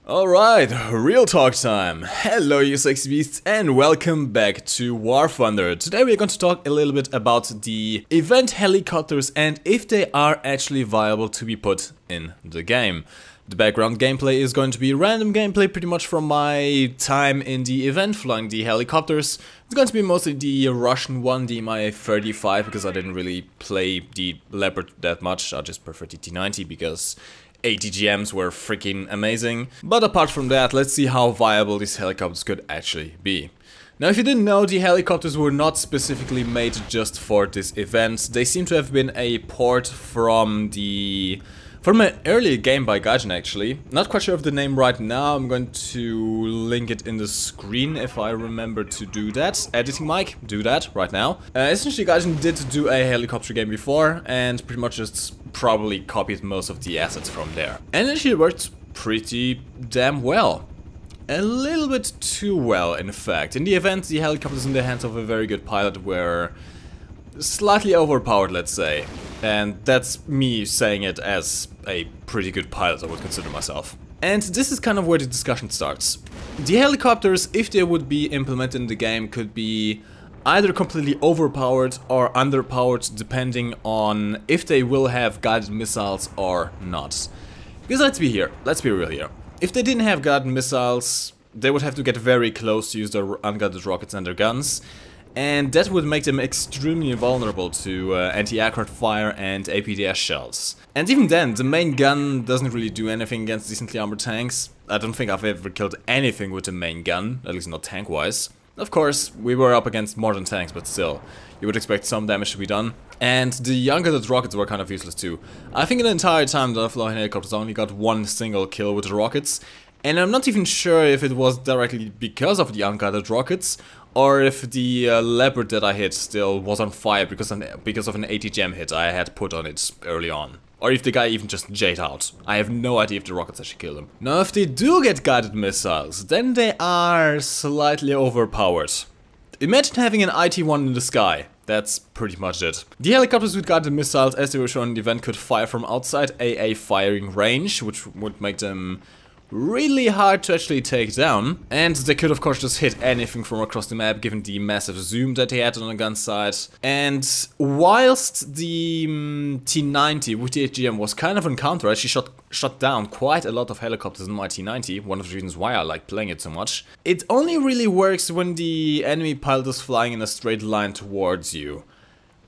Alright, real talk time. Hello you sexy beasts and welcome back to War Thunder. Today we are going to talk a little bit about the event helicopters and if they are actually viable to be put in the game. The background gameplay is going to be random gameplay pretty much from my time in the event flying the helicopters. It's going to be mostly the Russian one, the Mi-35, because I didn't really play the Leopard that much. I just prefer the T-90 because ATGMs were freaking amazing. But apart from that, let's see how viable these helicopters could actually be. Now, if you didn't know, the helicopters were not specifically made just for this event. They seem to have been a port from an earlier game by Gaijin actually. Not quite sure of the name right now. I'm going to link it in the screen if I remember to do that. Editing Mike, do that right now. Essentially Gaijin did do a helicopter game before and pretty much just probably copied most of the assets from there. And it actually worked pretty damn well. A little bit too well, in fact. In the event, the helicopters in the hands of a very good pilot were slightly overpowered, let's say. And that's me saying it as a pretty good pilot, I would consider myself. And this is kind of where the discussion starts. The helicopters, if they would be implemented in the game, could be either completely overpowered or underpowered, depending on if they will have guided missiles or not. Because let's be real here. If they didn't have guided missiles, they would have to get very close to use their unguided rockets and their guns. And that would make them extremely vulnerable to anti-aircraft fire and APDS shells. And even then, the main gun doesn't really do anything against decently armored tanks. I don't think I've ever killed anything with the main gun, at least not tank-wise. Of course, we were up against modern tanks, but still, you would expect some damage to be done. And the unguided rockets were kind of useless too. I think in the entire time that I flew helicopters, I only got one single kill with the rockets. And I'm not even sure if it was directly because of the unguided rockets, or if the Leopard that I hit still was on fire because of an ATGM hit I had put on it early on. Or if the guy even just J'd out. I have no idea if the rockets actually killed him. Now if they do get guided missiles, then they are slightly overpowered. Imagine having an IT-1 in the sky. That's pretty much it. The helicopters with guided missiles, as they were shown in the event, could fire from outside AA firing range, which would make them really hard to actually take down. And they could of course just hit anything from across the map given the massive zoom that they had on the gun side. And whilst the T-90 with the AGM was kind of on counter, actually shot down quite a lot of helicopters in my T-90, one of the reasons why I like playing it so much. It only really works when the enemy pilot is flying in a straight line towards you.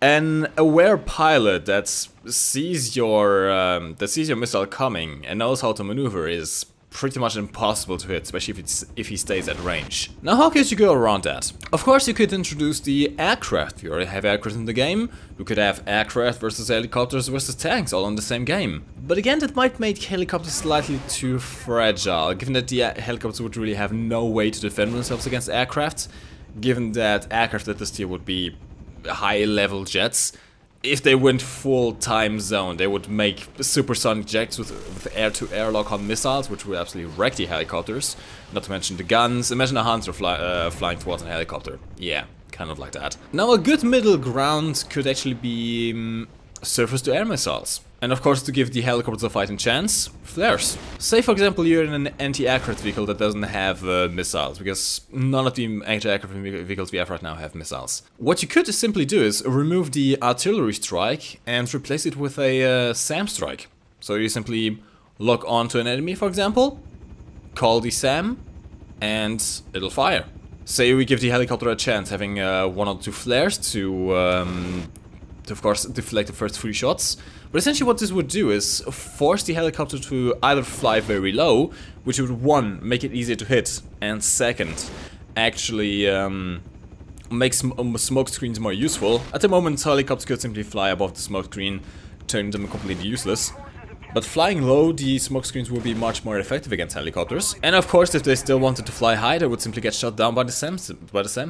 An aware pilot that sees your missile coming and knows how to maneuver is pretty much impossible to hit, especially if he stays at range. Now how could you go around that? Of course you could introduce the aircraft. You already have aircraft in the game. You could have aircraft versus helicopters versus tanks all in the same game. But again, that might make helicopters slightly too fragile, given that the helicopters would really have no way to defend themselves against aircraft, given that aircraft at this tier would be high level jets. If they went full time zone, they would make supersonic jets with air-to-air lock-on missiles, which would absolutely wreck the helicopters. Not to mention the guns. Imagine a Hunter flying towards a helicopter. Yeah, kind of like that. Now a good middle ground could actually be surface-to-air missiles. And of course, to give the helicopters a fighting chance, flares. Say for example you're in an anti-aircraft vehicle that doesn't have missiles, because none of the anti-aircraft vehicles we have right now have missiles. What you could simply do is remove the artillery strike and replace it with a SAM strike. So you simply lock onto an enemy, for example, call the SAM, and it'll fire. Say we give the helicopter a chance, having one or two flares to of course deflect the first 3 shots. But essentially what this would do is force the helicopter to either fly very low, which would 1, make it easier to hit, and 2nd, actually make smoke screens more useful. At the moment helicopters could simply fly above the smoke screen, turning them completely useless. But flying low, the smoke screens would be much more effective against helicopters. And of course, if they still wanted to fly high, they would simply get shot down by the SAM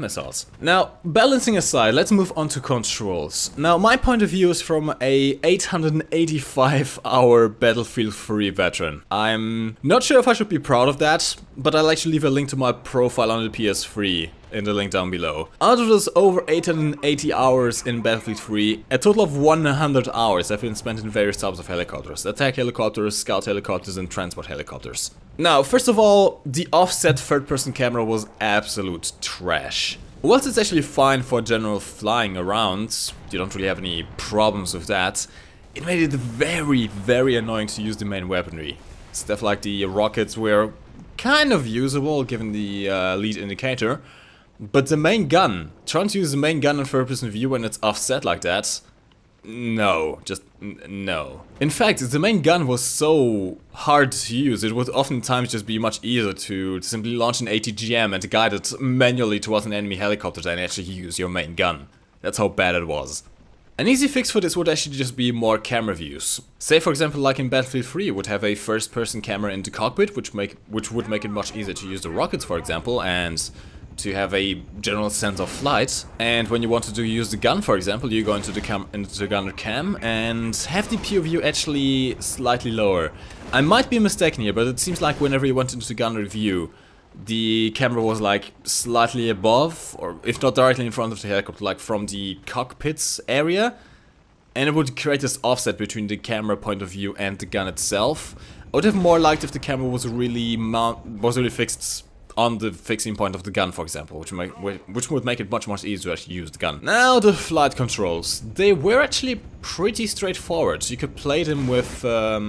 missiles. Now, balancing aside, let's move on to controls. Now, my point of view is from a 885-hour Battlefield 3 veteran. I'm not sure if I should be proud of that, but I'll actually leave a link to my profile on the PS3 in the link down below. Out of those over 880 hours in Battlefield 3, a total of 100 hours have been spent in various types of helicopters. Attack helicopters, scout helicopters and transport helicopters. Now, first of all, the offset third-person camera was absolute trash. Whilst it's actually fine for general flying around, you don't really have any problems with that, it made it very, very annoying to use the main weaponry. Stuff like the rockets were kind of usable given the lead indicator, but the main gun, trying to use the main gun in third-person view when it's offset like that, no, just no. In fact, the main gun was so hard to use, it would oftentimes just be much easier to simply launch an ATGM and guide it manually towards an enemy helicopter than actually use your main gun. That's how bad it was. An easy fix for this would actually just be more camera views. Say for example like in Battlefield 3 you would have a first-person camera in the cockpit, which would make it much easier to use the rockets for example, and to have a general sense of flight. And when you want to use the gun for example, you go into the gunner cam and have the POV actually slightly lower. I might be mistaken here, but it seems like whenever you went into the gunner view, the camera was like slightly above, or if not directly in front of the helicopter, like from the cockpits area, and it would create this offset between the camera point of view and the gun itself. I would have more liked if the camera was really fixed on the fixing point of the gun, for example, which would make it much easier to actually use the gun. Now the flight controls, they were actually pretty straightforward. You could play them with a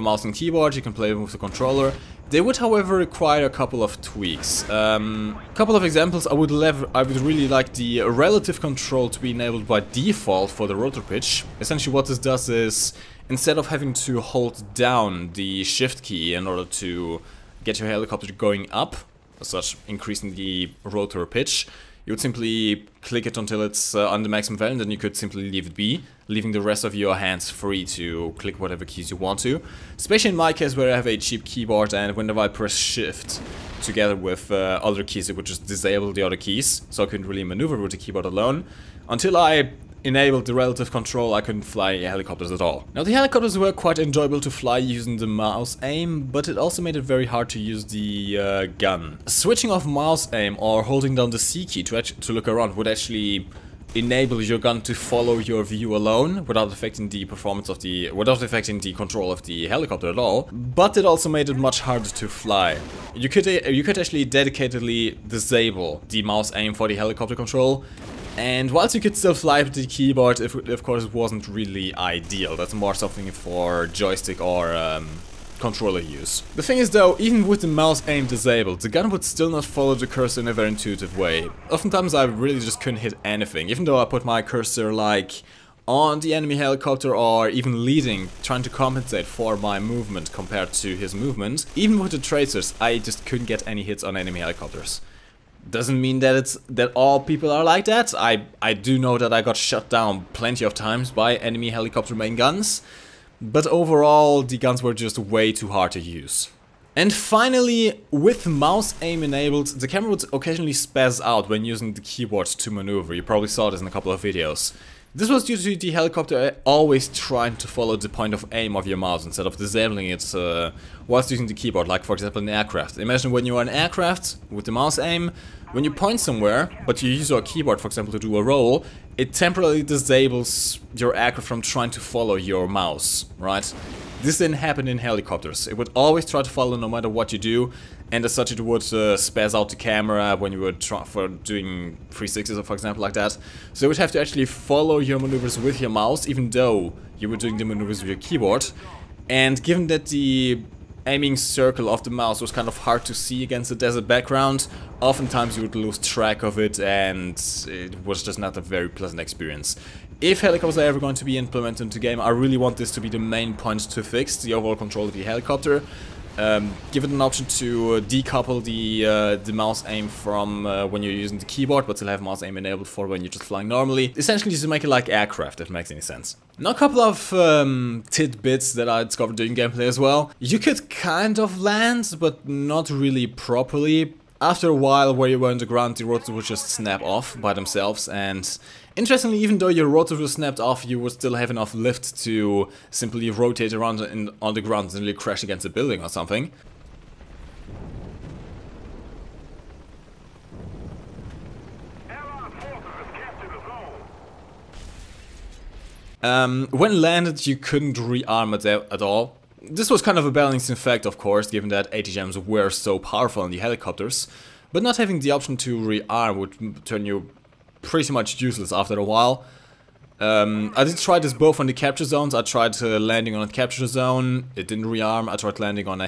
mouse and keyboard, you can play them with the controller. They would, however, require a couple of tweaks. Couple of examples, I would really like the relative control to be enabled by default for the rotor pitch. Essentially what this does is, instead of having to hold down the shift key in order to get your helicopter going up, as such increasing the rotor pitch, you would simply click it until it's on the maximum value, and then you could simply leave it be, leaving the rest of your hands free to click whatever keys you want to. Especially in my case where I have a cheap keyboard, and whenever I press shift together with other keys, it would just disable the other keys, so I couldn't really maneuver with the keyboard alone. Until I enabled the relative control, I couldn't fly helicopters at all. Now the helicopters were quite enjoyable to fly using the mouse aim, but it also made it very hard to use the gun. Switching off mouse aim or holding down the C key to look around would actually enable your gun to follow your view alone without affecting the performance of without affecting the control of the helicopter at all. But it also made it much harder to fly. You could actually dedicatedly disable the mouse aim for the helicopter control. And whilst you could still fly with the keyboard, of course it wasn't really ideal. That's more something for joystick or controller use. The thing is though, even with the mouse aim disabled, the gun would still not follow the cursor in a very intuitive way. Oftentimes I really just couldn't hit anything, even though I put my cursor like on the enemy helicopter or even leading, trying to compensate for my movement compared to his movement. Even with the tracers, I just couldn't get any hits on enemy helicopters. Doesn't mean that all people are like that. I do know that I got shot down plenty of times by enemy helicopter main guns, but overall the guns were just way too hard to use. And finally, with mouse aim enabled, the camera would occasionally spaz out when using the keyboard to maneuver. You probably saw this in a couple of videos. This was due to the helicopter always trying to follow the point of aim of your mouse instead of disabling it whilst using the keyboard, like for example in aircraft. Imagine when you're in aircraft with the mouse aim, when you point somewhere, but you use your keyboard for example to do a roll, it temporarily disables your aircraft from trying to follow your mouse, right? This didn't happen in helicopters. It would always try to follow no matter what you do, and as such it would spaz out the camera when you were doing 360s or for example like that. So you would have to actually follow your maneuvers with your mouse even though you were doing the maneuvers with your keyboard. And given that the aiming circle of the mouse was kind of hard to see against the desert background, oftentimes you would lose track of it and it was just not a very pleasant experience. If helicopters are ever going to be implemented into the game, I really want this to be the main point to fix the overall control of the helicopter. Give it an option to decouple the mouse aim from when you're using the keyboard, but still have mouse aim enabled for when you're just flying normally. Essentially just to make it like aircraft, if it makes any sense. Now a couple of tidbits that I discovered during gameplay as well. You could kind of land, but not really properly. After a while, where you were on the ground, the rotors would just snap off by themselves, and interestingly, even though your rotor was snapped off, you would still have enough lift to simply rotate around on the ground and really crash against a building or something. When landed, you couldn't rearm it at all. This was kind of a balancing effect, of course, given that ATGMs were so powerful on the helicopters, but not having the option to rearm would turn you pretty much useless after a while. I did try this both on the capture zones. I tried landing on a capture zone, it didn't rearm. I tried landing on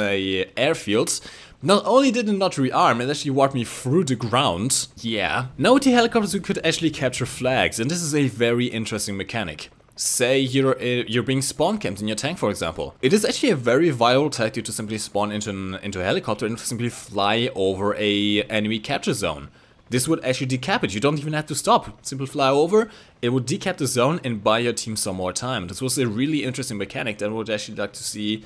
a airfield. Not only did it not rearm, it actually warped me through the ground. Yeah. Now with the helicopters you could actually capture flags, and this is a very interesting mechanic. Say you're being spawn camped in your tank, for example. It is actually a very viable tactic to simply spawn into a helicopter and simply fly over a enemy capture zone. This would actually decap it. You don't even have to stop. Simply fly over, it would decap the zone and buy your team some more time. This was a really interesting mechanic that I would actually like to see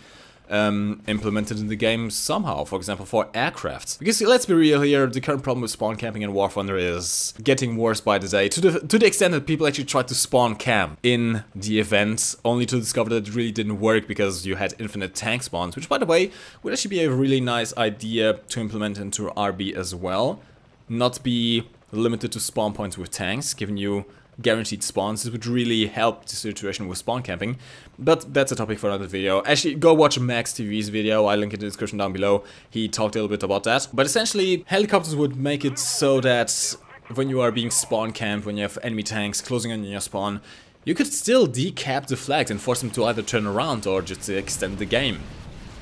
implemented in the game somehow, for example for aircraft. Because let's be real here, the current problem with spawn camping in War Thunder is getting worse by the day, to the extent that people actually tried to spawn camp in the event, only to discover that it really didn't work because you had infinite tank spawns, which by the way would actually be a really nice idea to implement into RB as well. Not be limited to spawn points with tanks, giving you guaranteed spawns. This would really help the situation with spawn camping, but that's a topic for another video. Actually, go watch Max TV's video, I link it in the description down below. He talked a little bit about that. But essentially, helicopters would make it so that when you are being spawn camped, when you have enemy tanks closing in on your spawn, you could still decap the flags and force them to either turn around or just extend the game.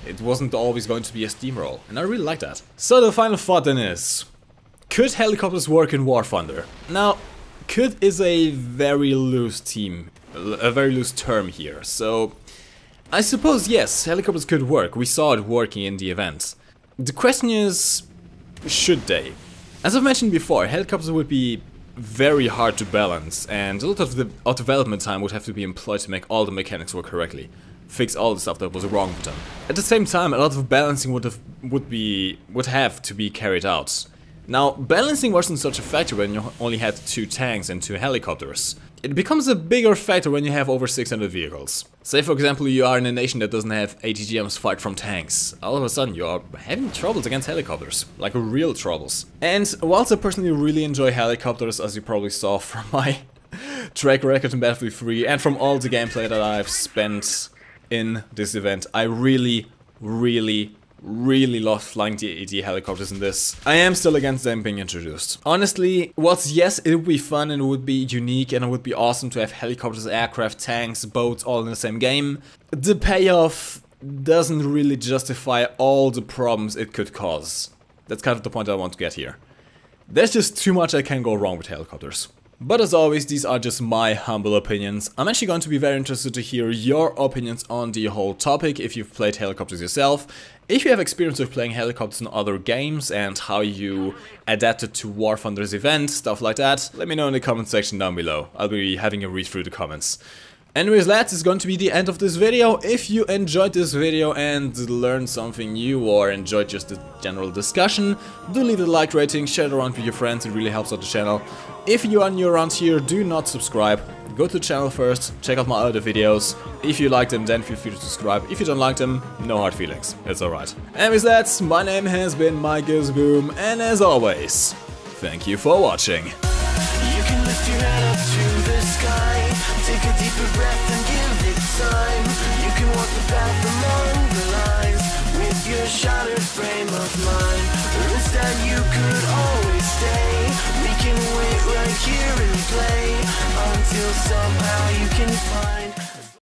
It wasn't always going to be a steamroll, and I really like that. So the final thought then is, could helicopters work in War Thunder? Now, could is a very loose term here, so I suppose yes, helicopters could work. We saw it working in the event. The question is, should they? As I've mentioned before, helicopters would be very hard to balance, and a lot of the development time would have to be employed to make all the mechanics work correctly, fix all the stuff that was wrong with them. At the same time, a lot of balancing would have to be carried out. Now, balancing wasn't such a factor when you only had 2 tanks and 2 helicopters. It becomes a bigger factor when you have over 600 vehicles. Say for example you are in a nation that doesn't have ATGMs fight from tanks. All of a sudden you are having troubles against helicopters. Like real troubles. And whilst I personally really enjoy helicopters, as you probably saw from my track record in Battlefield 3 and from all the gameplay that I've spent in this event, I really love flying the helicopters in this. I am still against them being introduced. Honestly, whilst yes, it would be fun and it would be unique and it would be awesome to have helicopters, aircraft, tanks, boats all in the same game, the payoff doesn't really justify all the problems it could cause. That's kind of the point I want to get here. There's just too much that can go wrong with helicopters. But as always, these are just my humble opinions. I'm actually going to be very interested to hear your opinions on the whole topic, if you've played helicopters yourself, if you have experience with playing helicopters in other games and how you adapted to War Thunder's event, stuff like that. Let me know in the comment section down below. I'll be having a read through the comments. Anyways lads, it's going to be the end of this video. If you enjoyed this video and learned something new or enjoyed just the general discussion, do leave a like rating, share it around with your friends, it really helps out the channel. If you are new around here, do not subscribe. Go to the channel first, check out my other videos. If you like them, then feel free to subscribe. If you don't like them, no hard feelings, it's alright. Anyways lads, my name has been MikeGoesBoom, and as always, thank you for watching. You can lift your head up to the sky, take a deeper breath and give it time. You can walk the path among the lines with your shattered frame of mind. Or instead you could always stay. We can wait right here and play until somehow you can